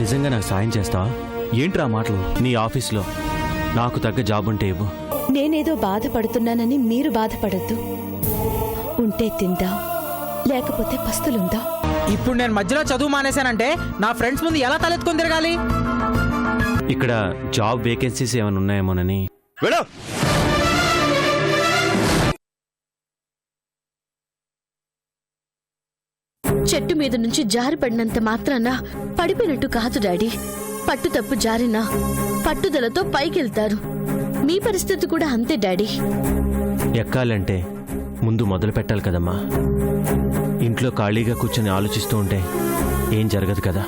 నిజంగా నాకు సాయం చేస్తావా? ఏంట్రా మాటలు? నీ ఆఫీస్లో నాకు తగ్గ జాబ్ ఉంటే ఇవ్వు. నేనేదో బాధపడుతున్నానని మీరు బాధపడద్దు. ఉంటే తిందా, లేకపోతే పస్తులుందా. ఇప్పుడు నేను మధ్యలో చదువు మానేశానంటే నా ఫ్రెండ్స్ ముందు ఎలా తలెత్తుకొని తిరగాలి? ఇక్కడ జాబ్ వేకెన్సీస్ ఏమైనా ఉన్నాయేమోనని. చెట్టు మీద నుంచి జారి పడినంత మాత్రాన పడిపోయినట్టు కాదు డాడీ. పట్టు తప్పు జారినా పట్టుదలతో పైకెళ్తారు. మీ పరిస్థితి కూడా అంతే డాడీ. ఎక్కాలంటే ముందు మొదలు పెట్టాలి కదమ్మా. ఇంట్లో ఖాళీగా కూర్చొని ఆలోచిస్తూ ఉంటే ఏం జరగదు కదా.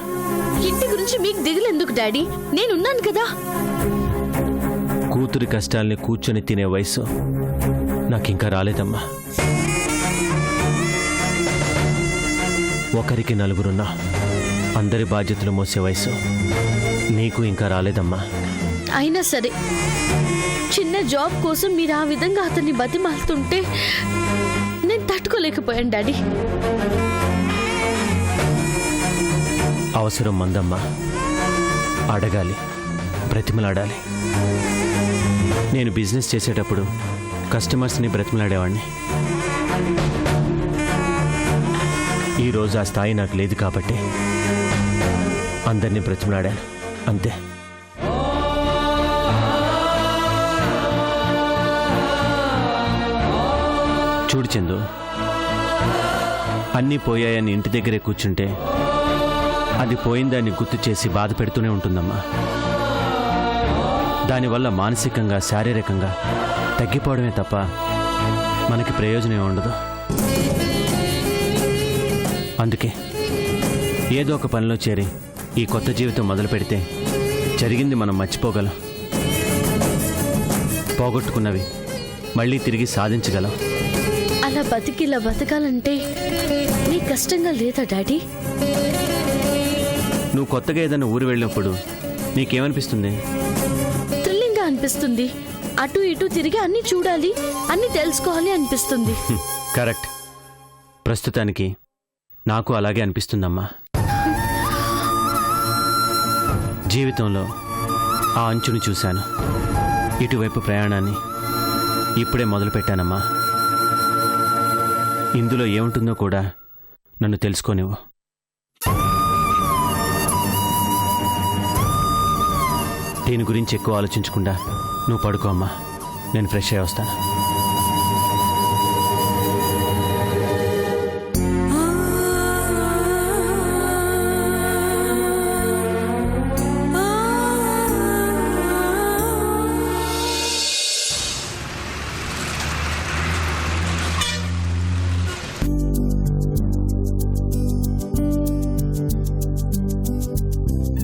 ఇంటి గురించి మీకు దిగులెందుకు డాడీ? నేనున్నాను కదా. కూతురి కష్టాల్ని కూర్చొని తినే వయసు నాకింకా రాలేదమ్మా. ఒకరికి నలుగురున్నా అందరి బాధ్యతలు మోసే వయసు నీకు ఇంకా రాలేదమ్మా. అయినా సరే చిన్న జాబ్ కోసం మీరు ఆ విధంగా అతన్ని బతిమాలుతుంటే నేను తట్టుకోలేకపోయాను డాడీ. అవసరం మందమ్మా. అడగాలి, బ్రతిమలాడాలి. నేను బిజినెస్ చేసేటప్పుడు కస్టమర్స్ని బ్రతిమలాడేవాడిని. ఈరోజు ఆ స్థాయి నాకు లేదు కాబట్టి అందరినీ బ్రతిమలాడాను, అంతే. చూడు చందు, అన్నీ పోయాయని ఇంటి దగ్గరే కూర్చుంటే అది పోయిందాన్ని గుర్తు చేసి బాధ పెడుతూనే ఉంటుందమ్మా. దానివల్ల మానసికంగా శారీరకంగా తగ్గిపోవడమే తప్ప మనకి ప్రయోజనం ఉండదు. అందుకే ఏదో ఒక పనిలో చేరి ఈ కొత్త జీవితం మొదలు పెడితే జరిగింది మనం మర్చిపోగలం. పోగొట్టుకున్నవి మళ్ళీ తిరిగి సాధించగలం. అలా బతికిలా బతకాలంటే నీకు కష్టంగా లేదా డాడీ? నువ్వు కొత్తగా ఏదైనా ఊరు వెళ్ళినప్పుడు నీకేమనిపిస్తుంది? థ్రిల్లింగ్గా అనిపిస్తుంది. అటు ఇటు తిరిగి అన్ని చూడాలి, అన్ని తెలుసుకోవాలి అనిపిస్తుంది. కరెక్ట్. ప్రస్తుతానికి నాకు అలాగే అనిపిస్తుందమ్మా. జీవితంలో ఆ అంచుని చూశాను. ఇటువైపు ప్రయాణాన్ని ఇప్పుడే మొదలుపెట్టానమ్మా. ఇందులో ఏముంటుందో కూడా నన్ను తెలుసుకోనివ్వు. దీని గురించి ఎక్కువ ఆలోచించకుండా నువ్వు పడుకో అమ్మా. నేను ఫ్రెష్ అయ్యి వస్తాను.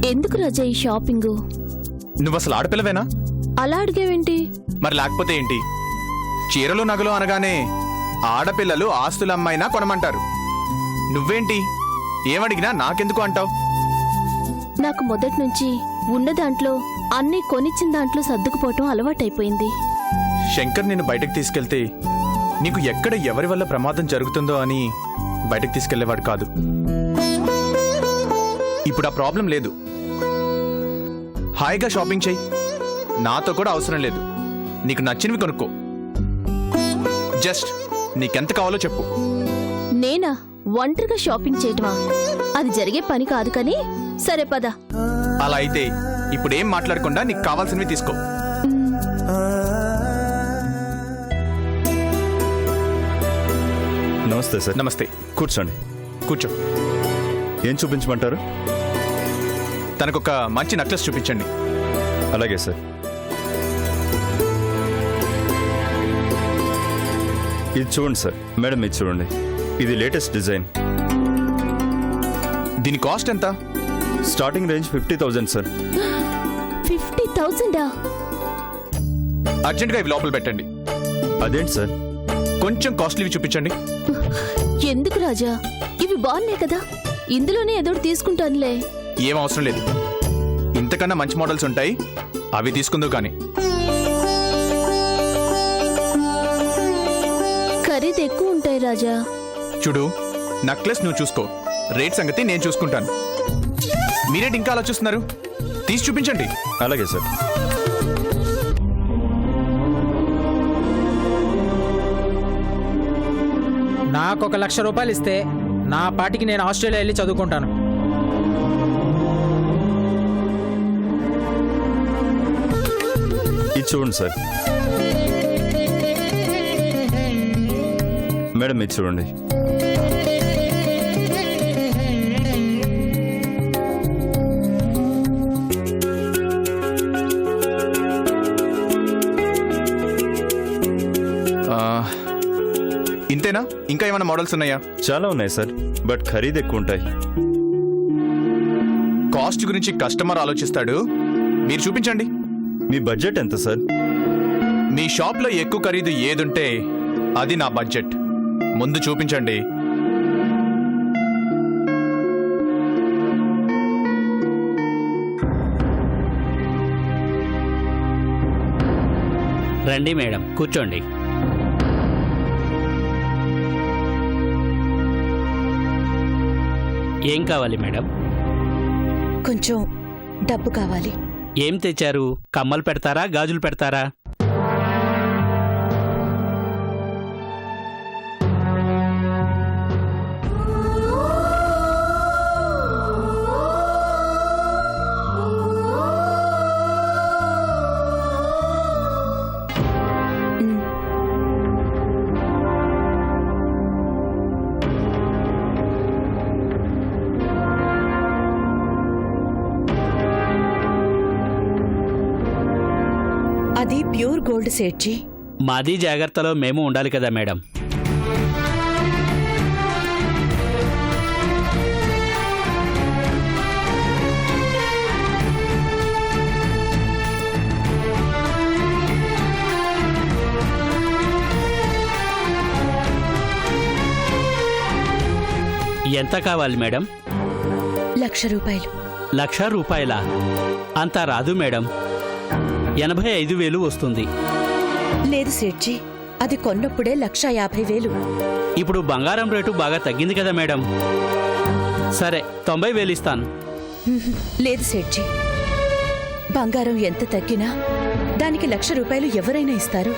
ఎందుకు రాజా ఈ షాపింగ్? నువ్వు అసలు ఆడపిల్లవేనా? అలా అడిగేవేంటి? మరి లేకపోతే ఏంటి? చీరలు నగలు అనగానే ఆడపిల్లలు ఆస్తులమ్మైనా కొనమంటారు. నువ్వేంటి ఏమడిగినా నాకెందుకు అంటావు? నాకు మొదటి నుంచి ఉన్న దాంట్లో అన్నీ కొనిచ్చిన దాంట్లో సర్దుకుపోవటం అలవాటైపోయింది. శంకర్ నిన్ను బయటకు తీసుకెళ్తే నీకు ఎక్కడ ఎవరి వల్ల ప్రమాదం జరుగుతుందో అని బయటకు తీసుకెళ్లేవాడు కాదు. ఇప్పుడు ఆ ప్రాబ్లం లేదు. హాయిగా షాపింగ్ చెయ్యి. నాతో కూడా అవసరం లేదు. నీకు నచ్చినవి కొనుక్కో. జస్ట్ నీకెంత కావాలో చెప్పు. నేనా ఒంటరిగా షాపింగ్ చేయటమా? అది జరిగే పని కాదు కానీ సరే పద. అలా అయితే ఇప్పుడేం మాట్లాడకుండా నీకు కావాల్సినవి తీసుకో. నమస్తే సార్. నమస్తే. కూర్చోండి. కూర్చో. ఏం చూపించమంటారు? తనకొక మంచి నెక్లెస్ చూపించండి. అలాగే సార్. ఇది చూడండి సార్. మేడం ఇది చూడండి. ఇది లేటెస్ట్ డిజైన్. దీని కాస్ట్ ఎంత? Starting range 50,000 sir. 50,000? అర్జెంట్గా ఇవి లోపల పెట్టండి. అదేంటి సార్? కొంచెం కాస్ట్లీవి చూపించండి. ఎందుకు రాజా? ఇవి బాగున్నాయి కదా, ఇందులోనే ఏదో తీసుకుంటానులే. ఏం అవసరం లేదు. ఇంతకన్నా మంచి మోడల్స్ ఉంటాయి, అవి తీసుకుందో కానీ. ఖరీదు ఎక్కువ ఉంటాయి రాజా. చూడు, నెక్లెస్ నువ్వు చూసుకో, రేట్ సంగతి నేను చూసుకుంటాను. మీరేంటి ఇంకా ఆలోచిస్తున్నారు? తీసి చూపించండి. అలాగే సార్. నాకు 1,00,000 రూపాయలు ఇస్తే నా పాటికి నేను ఆస్ట్రేలియా వెళ్ళి చదువుకుంటాను. ఇది చూడండి సార్. మేడం ఇది చూడండి. ఇంతేనా? ఇంకా ఏమైనా మోడల్స్ ఉన్నాయా? చాలా ఉన్నాయి సార్, బట్ ఖరీదు ఎక్కువ ఉంటాయి. కాస్ట్ గురించి కస్టమర్ ఆలోచిస్తాడు, మీరు చూపించండి. మీ బడ్జెట్ ఎంత సార్? మీ షాప్లో ఎక్కువ ఖరీదు ఏదుంటే అది నా బడ్జెట్. ముందు చూపించండి. రండి మేడం, కూర్చోండి. ఏం కావాలి మేడం? కొంచెం డబ్బు కావాలి. ఏం తెచ్చారు? కమ్మలు పెడతారా, గాజులు పెడతారా? అది ప్యూర్ గోల్డ్ సేట్జీ. మాది జాగ్రత్తలో మేము ఉండాలి కదా మేడం. ఎంత కావాలి మేడం? 1,00,000 రూపాయలు. 1,00,000 రూపాయలా? అంత రాదు మేడం, 85,000 వస్తుంది. లేదు సేట్జీ, అది కొన్నప్పుడే 1,50,000. ఇప్పుడు బంగారం రేటు బాగా తగ్గింది కదా మేడం. సరే, 90,000 ఇస్తాను. లేదు సేట్జీ, బంగారం ఎంత తగ్గినా దానికి 1,00,000 రూపాయలు ఎవరైనా ఇస్తారు.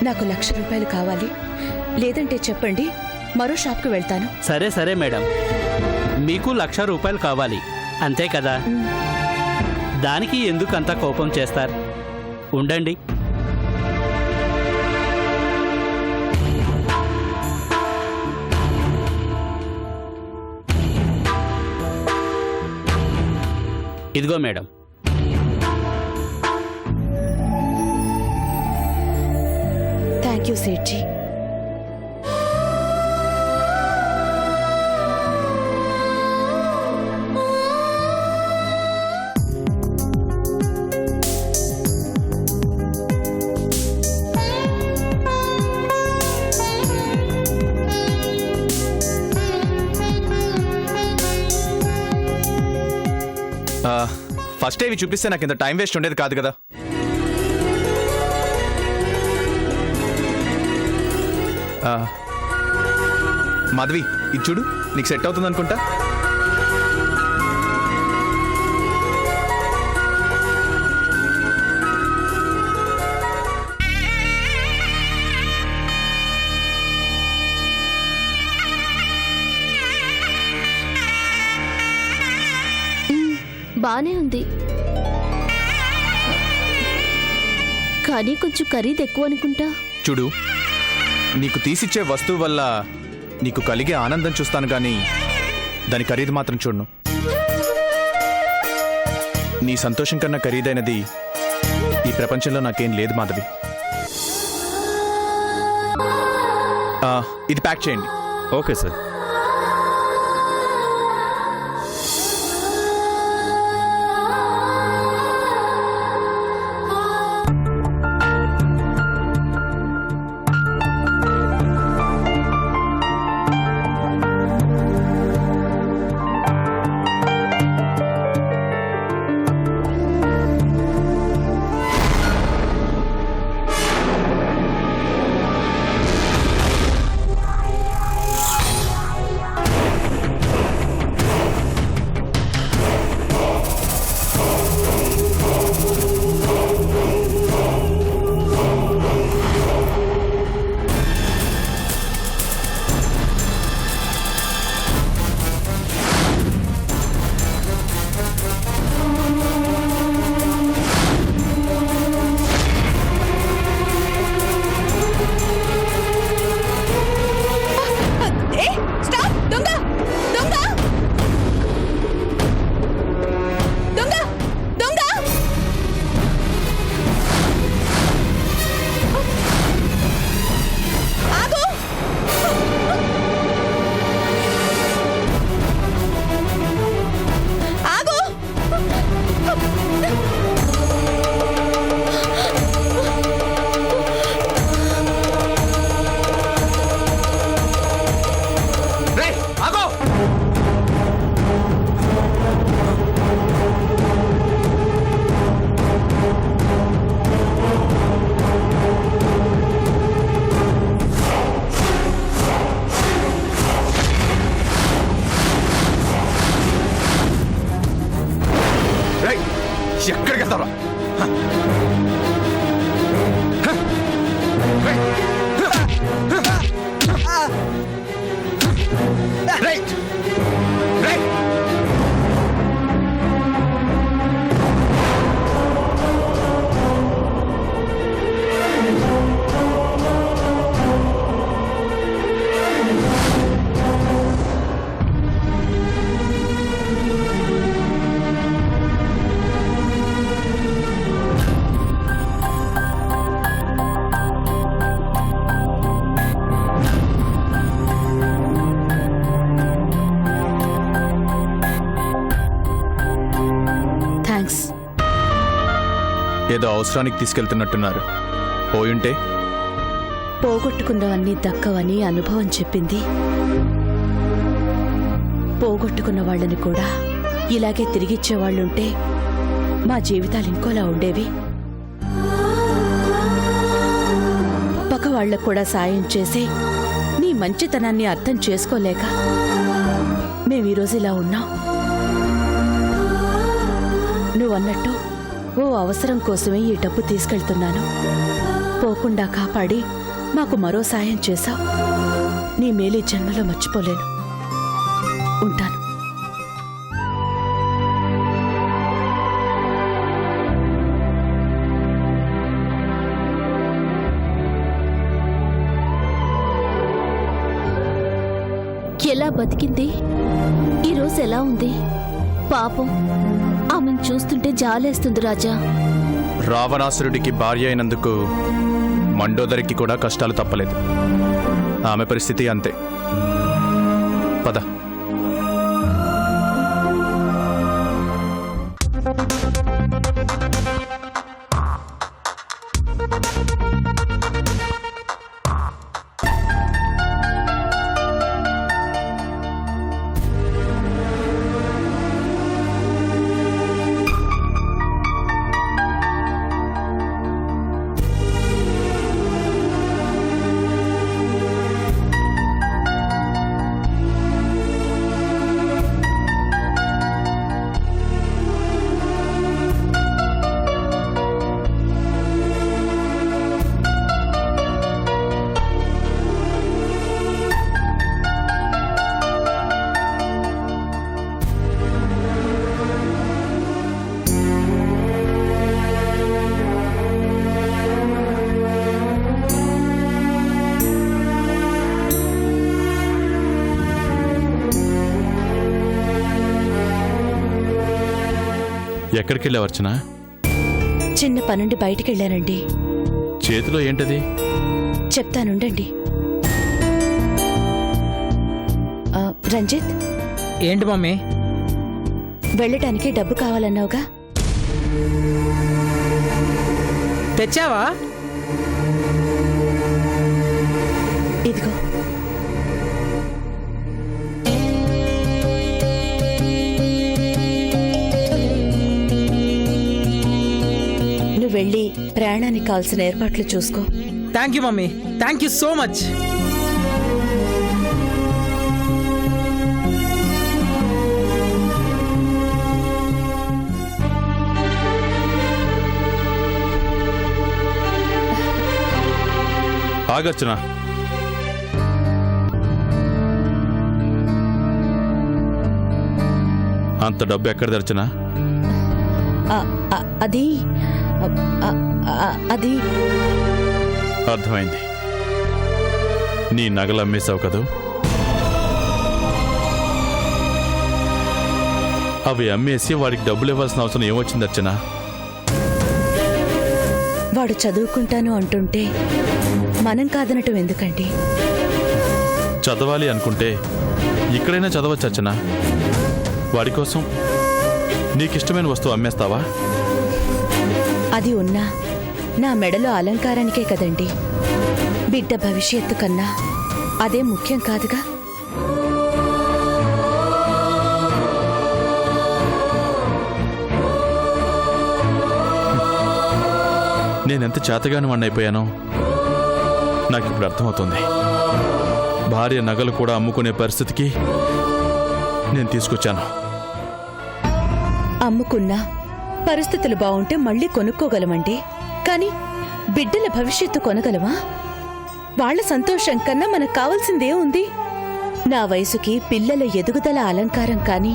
నాకు 1,00,000 రూపాయలు కావాలి. లేదంటే చెప్పండి, మరో షాప్కి వెళ్తాను. సరే సరే మేడం, మీకు 1,00,000 రూపాయలు కావాలి అంతే కదా? దానికి ఎందుకంత కోపం చేస్తారు? ఉండండి. ఇదిగో madam. Thank you Sethji. First ఇవి చూపిస్తే నాకు ఇంత టైం వేస్ట్ ఉండేది కాదు కదా. మాధవి, ఇది చూడు, నీకు సెట్ అవుతుంది అనుకుంటా. బానే ఉంది, కానీ కొంచెం ఖరీదు ఎక్కువ అనుకుంటా. చూడు, నీకు తీసిచ్చే వస్తువు వల్ల నీకు కలిగే ఆనందం చూస్తాను కానీ దాని ఖరీదు మాత్రం చూడను. నీ సంతోషం కన్నా ఖరీదైనది ఈ ప్రపంచంలో నాకేం లేదు మాధవి. ఇది ప్యాక్ చేయండి. Okay sir. ఎక్కడికి వెళ్తారా థ్యాంక్స్. ఏదో అవసరానికి తీసుకెళ్తున్నట్టున్నారు. పోయుంటే పోగొట్టుకున్నవన్నీ దక్కవని అనుభవం చెప్పింది. పోగొట్టుకున్న వాళ్ళని కూడా ఇలాగే తిరిగిచ్చేవాళ్ళుంటే మా జీవితాలు ఇంకోలా ఉండేవి. పక్క వాళ్లకు కూడా సాయం చేసి నీ మంచితనాన్ని అర్థం చేసుకోలేక మేము ఈరోజు ఇలా ఉన్నాం. నువ్వన్నట్టు ఓ అవసరం కోసమే ఈ డబ్బు తీసుకెళ్తున్నాను. పోకుండా కాపాడి మాకు మరో సాయం చేశావు. నీ మేలు ఈ జన్మలో మర్చిపోలేను. ఉంటాను. ఎలా బతికింది? ఈరోజు ఎలా ఉంది? పాపం, ఆమెను చూస్తుంటే జాలేస్తుంది రాజా. రావణాసురుడికి భార్య అయినందుకు మండోదరికి కూడా కష్టాలు తప్పలేదు. ఆమె పరిస్థితి అంతే. పద. ఎక్కడికి వెళ్ళావు అర్చన? చిన్న పనుండి బయటికెళ్ళానండి. చేతిలో ఏంటది? చెప్తానుండండి. రంజిత్, ఏంటి మమ్మీ? వెళ్ళటానికి డబ్బు కావాలన్నావుగా, తెచ్చావా? ఇదిగో. నువ్వు వెళ్ళి ప్రయాణానికి కావాల్సిన ఏర్పాట్లు చూసుకో. Thank you mummy, thank you so much. ఆగర్చన, అంత డబ్బు ఎక్కడ తెరచన? అది అది అర్థమైంది. నీ నగలు అమ్మేశావు కదూ? అవి అమ్మేసి వాడికి డబ్బులు ఇవ్వాల్సిన అవసరం ఏమొచ్చింది అర్చన? వాడు చదువుకుంటాను అంటుంటే మనం కాదనటం ఎందుకండి? చదవాలి అనుకుంటే ఇక్కడైనా చదవచ్చు అర్చన. వాడి కోసం నీకిష్టమైన వస్తువు అమ్మేస్తావా? అది ఉన్నా నా మెడలో అలంకారానికే కదండి. బిడ్డ భవిష్యత్తు కన్నా అదే ముఖ్యం కాదుగా. నేనెంత చేతగాని వాణ్ణైపోయానో నాకు ఇప్పుడు అర్థమవుతుంది. భార్య నగలు కూడా అమ్ముకునే పరిస్థితికి నేను తీసుకొచ్చాను. అమ్ముకున్నా పరిస్థితులు బావుంటే మళ్ళీ కొనుక్కోగలమండి. కానీ బిడ్డల భవిష్యత్తు కొనగలమా? వాళ్ల సంతోషం కన్నా మనకు కావాల్సిందే ఉంది. నా వయసుకి పిల్లల ఎదుగుదల అలంకారం కాని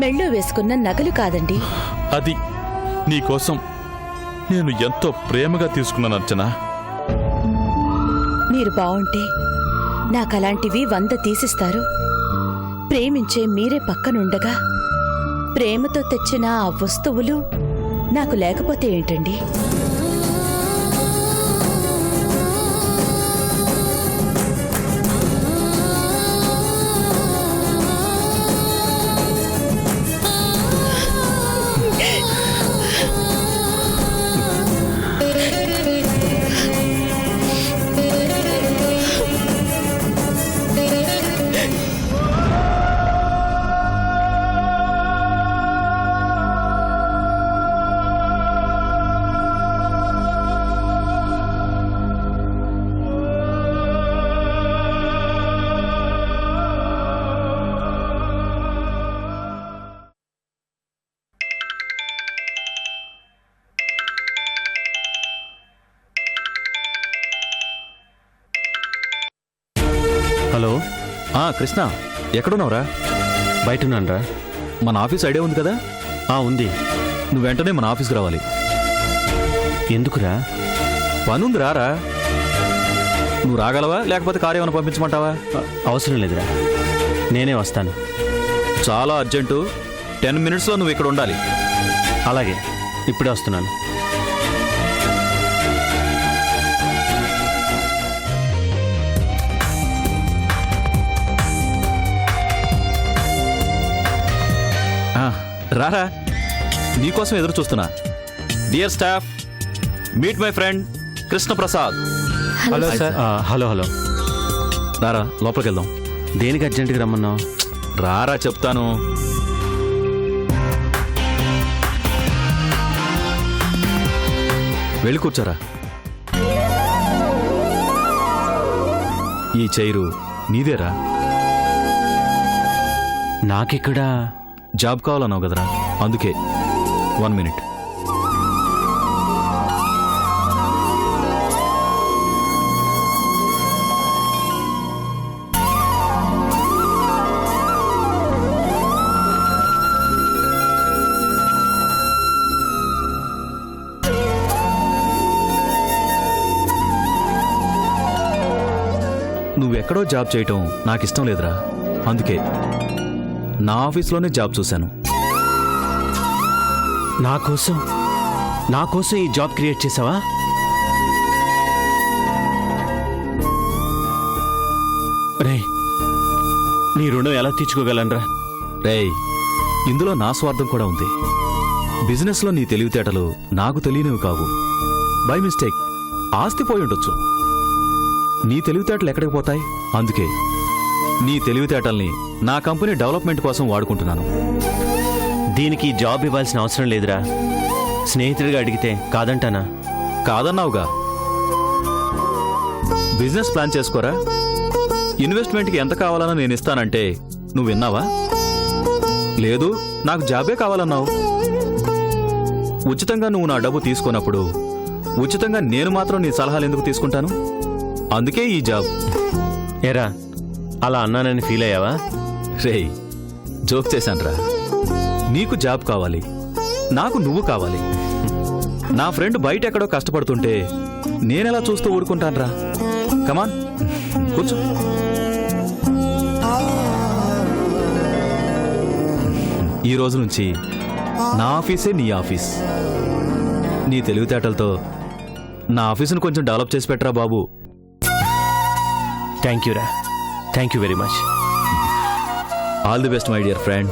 మెళ్ళో వేసుకున్న నగలు కాదండి. అది నీకోసం నేను ఎంతో ప్రేమగా తీసుకున్నాను అర్చన. మీరు బావుంటే నాకలాంటివి 100 తీసిస్తారు. ప్రేమించే మీరే పక్కనుండగా ప్రేమతో తెచ్చిన ఆ వస్తువులు నాకు లేకపోతే ఏంటండి? హలో, కృష్ణ ఎక్కడున్నావురా? బయటున్నానరా. మన ఆఫీస్ ఐడియా ఉంది కదా? ఉంది. నువ్వు వెంటనే మన ఆఫీస్కి రావాలి. ఎందుకురా? పనుంది రారా. నువ్వు రాగలవా లేకపోతే కారు ఏమైనా పంపించమంటావా? అవసరం లేదురా, నేనే వస్తాను. చాలా అర్జెంటు. 10 మినిట్స్లో నువ్వు ఇక్కడ ఉండాలి. అలాగే, ఇప్పుడే వస్తున్నాను. రారా, నీకోసం ఎదురు చూస్తున్నా. Dear staff, meet my friend Krishnaprasad. Hello sir. Hello hello. రారా, లోపలికి వెళ్దాం. దేనికి అర్జెంటుగా రమ్మన్నావు? రారా చెప్తాను. వెళ్ళి కూర్చోరా. ఈ చైరు నీదేరా. నాకిక్కడ జాబ్ కావాలన్నావు కదరా, అందుకే. 1 మినిట్. నువ్వెక్కడో జాబ్ చేయటం నాకు ఇష్టం లేదురా, అందుకే నా ఆఫీస్లోనే జాబ్ చూశాను. నా కోసం ఈ జాబ్ క్రియేట్ చేసావా? రే, నీ రుణం ఎలా తీర్చుకోగలనరా? రేయ్, ఇందులో నా స్వార్థం కూడా ఉంది. బిజినెస్లో నీ తెలివితేటలు నాకు తెలియనివి కావు. బై మిస్టేక్ ఆస్తి పోయి ఉండొచ్చు. నీ తెలివితేటలు ఎక్కడికి పోతాయి? అందుకే నీ తెలివితేటల్ని నా కంపెనీ డెవలప్మెంట్ కోసం వాడుకుంటున్నాను. దీనికి జాబ్ ఇవ్వాల్సిన అవసరం లేదురా. స్నేహితుడిగా అడిగితే కాదంటానా? కాదన్నావుగా. బిజినెస్ ప్లాన్ చేసుకోరా. ఇన్వెస్ట్మెంట్కి ఎంత కావాలన్నా నేను ఇస్తానంటే నువ్వు విన్నావా? లేదు, నాకు జాబే కావాలన్నావు. ఉచితంగా నువ్వు నా డబ్బు తీసుకున్నప్పుడు ఉచితంగా నేను మాత్రం నీ సలహాలు ఎందుకు తీసుకుంటాను? అందుకే ఈ జాబ్. ఏరా, అలా అన్నానని ఫీల్ అయ్యావా? రేయ్, జోక్ చేశాన్రా. నీకు జాబ్ కావాలి, నాకు నువ్వు కావాలి. నా ఫ్రెండ్ బయట ఎక్కడో కష్టపడుతుంటే నేనెలా చూస్తూ ఊరుకుంటాన్రా? కమాన్, కూర్చో. ఈ రోజు నుంచి నా ఆఫీసే నీ ఆఫీస్. నీ తెలివితేటలతో నా ఆఫీసును కొంచెం డెవలప్ చేసి పెట్టరా బాబు. థ్యాంక్ యూ రా, thank you very much. All the best my dear friend.